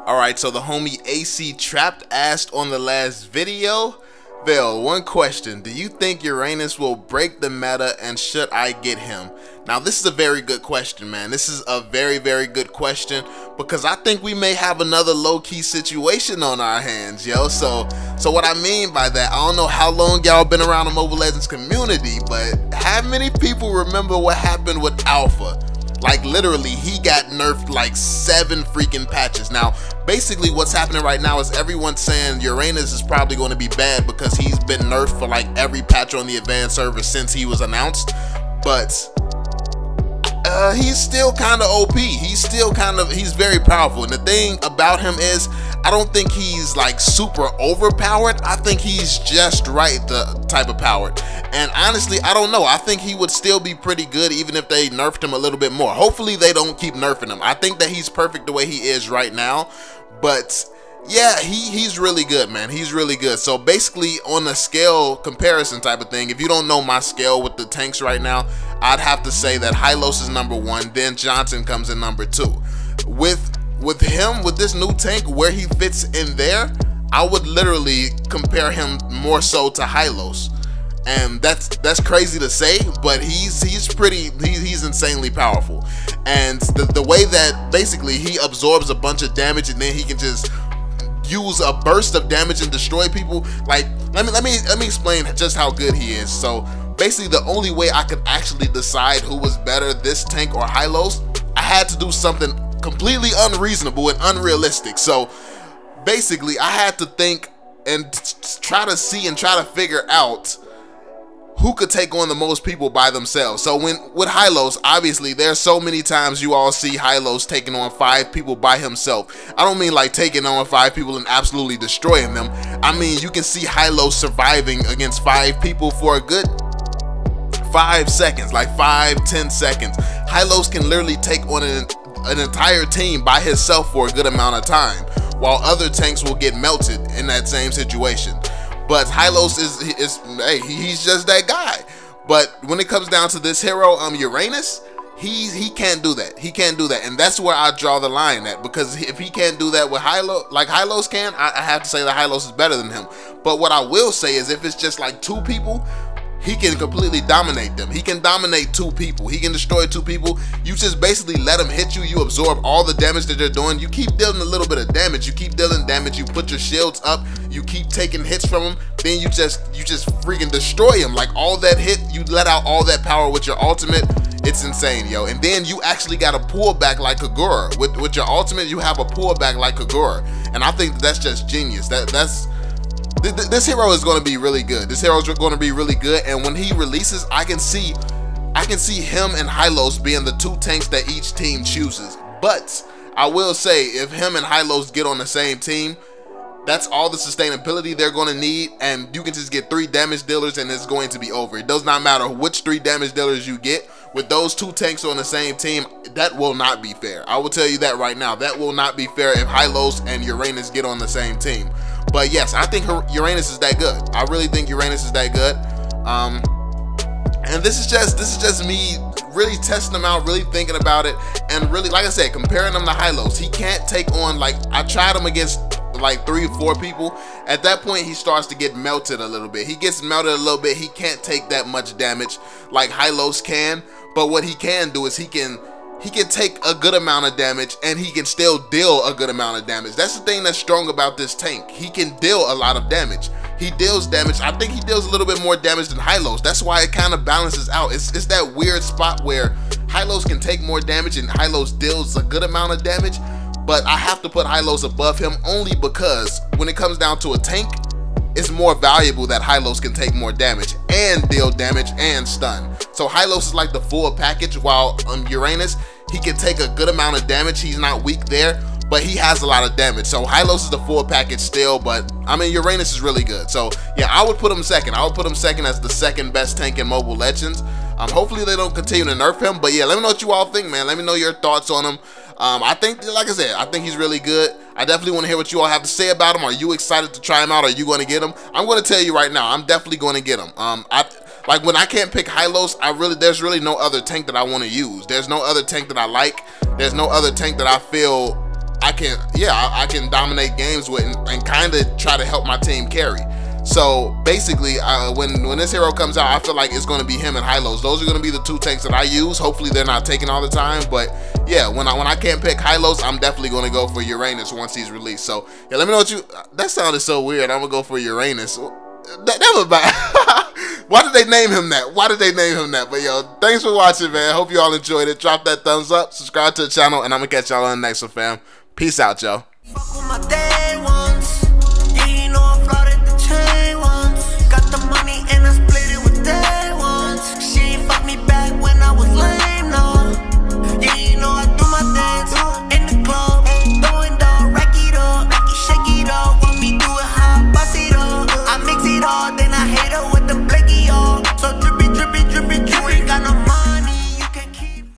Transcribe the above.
Alright, so the homie AC Trapped asked on the last video, VeLL, one question, do you think Uranus will break the meta and should I get him? Now this is a very good question, man. This is a very good question because I think we may have another low-key situation on our hands, yo. So what I mean by that, I don't know how long y'all been around the Mobile Legends community, but how many people remember what happened with Alpha? Like literally, he got nerfed like 7 freaking patches. Now, basically what's happening right now is everyone's saying Uranus is probably going to be bad because he's been nerfed for like every patch on the advanced server since he was announced. But he's still kind of OP. He's very powerful. And the thing about him is, I don't think he's like super overpowered. I think he's just right the type of powered. And honestly, I don't know. I think he would still be pretty good even if they nerfed him a little bit more. Hopefully they don't keep nerfing him. I think that he's perfect the way he is right now. But yeah, he's really good, man. He's really good. So basically on a scale comparison type of thing, if you don't know my scale with the tanks right now, I'd have to say that Hylos is #1, then Johnson comes in #2. With him, with this new tank, where he fits in there, I would literally compare him more so to Hylos. And that's crazy to say, but he's insanely powerful. And the way that basically he absorbs a bunch of damage and then he can just use a burst of damage and destroy people. Like, let me explain just how good he is. So basically the only way I could actually decide who was better, this tank or Hylos, I had to do something completely unreasonable and unrealistic. So basically I had to think and try to figure out who could take on the most people by themselves. So with Hylos, obviously there's so many times you all see Hylos taking on 5 people by himself. I don't mean like taking on 5 people and absolutely destroying them. I mean you can see Hylos surviving against 5 people for a good 5 seconds, like 5-10 seconds. Hylos can literally take on an entire team by himself for a good amount of time, while other tanks will get melted in that same situation. But Hylos hey, he's just that guy. But when it comes down to this hero, Uranus, he can't do that. He can't do that, and that's where I draw the line at. Because if he can't do that with Hylos, like Hylos can, I have to say that Hylos is better than him. But what I will say is, if it's just like 2 people, he can completely dominate them. He can dominate 2 people. He can destroy 2 people. You just basically let him hit you. You absorb all the damage that they're doing. You keep dealing a little bit of damage. You keep dealing damage. You put your shields up. You keep taking hits from him. Then you just freaking destroy him. Like all that hit, you let out all that power with your ultimate. It's insane, yo. And then you actually got a pullback like Kagura. With your ultimate, you have a pullback like Kagura. And I think that's just genius. This hero is going to be really good. This hero is going to be really good, and when he releases, I can see him and Hylos being the 2 tanks that each team chooses. But I will say, if him and Hylos get on the same team, that's all the sustainability they're going to need, and you can just get 3 damage dealers and it's going to be over. It does not matter which 3 damage dealers you get. With those 2 tanks on the same team, that will not be fair. I will tell you that right now. That will not be fair if Hylos and Uranus get on the same team. But yes, I think Uranus is that good. I really think Uranus is that good. And this is just me really testing him out, really thinking about it, and really, like I said, comparing him to Hylos. He can't take on, like, I tried him against like 3 or 4 people. At that point he starts to get melted a little bit. He gets melted a little bit. He can't take that much damage like Hylos can. But what he can do is he can take a good amount of damage and he can still deal a good amount of damage. That's the thing that's strong about this tank. He can deal a lot of damage. He deals damage. I think he deals a little bit more damage than Hylos. That's why it kind of balances out. It's that weird spot where Hylos can take more damage and Hylos deals a good amount of damage. But I have to put Hylos above him only because when it comes down to a tank, it's more valuable that Hylos can take more damage and deal damage and stun. So Hylos is like the full package, while Uranus, he can take a good amount of damage. He's not weak there, but he has a lot of damage. So Hylos is the full package still, but I mean Uranus is really good. So yeah, I would put him second. I would put him second as the 2nd best tank in Mobile Legends. Hopefully they don't continue to nerf him, but yeah, let me know what you all think, man. Let me know your thoughts on him. I think, like I said, I think he's really good. I definitely want to hear what you all have to say about him. Are you excited to try him out? Are you going to get him? I'm going to tell you right now, I'm definitely going to get him. Like when I can't pick Hylos, there's really no other tank that I want to use. There's no other tank that I like. There's no other tank that I feel I can dominate games with and kind of try to help my team carry. So basically, when this hero comes out, I feel like it's going to be him and Hylos. Those are going to be the two tanks that I use. Hopefully they're not taken all the time, but yeah, when I can't pick Hylos, I'm definitely going to go for Uranus once he's released. So yeah, let me know what you. That sounded so weird. I'm gonna go for Uranus. That was bad. Why did they name him that? Why did they name him that? But yo, thanks for watching, man. Hope you all enjoyed it. Drop that thumbs up, subscribe to the channel, and I'm gonna catch y'all on the next one, fam. Peace out, yo.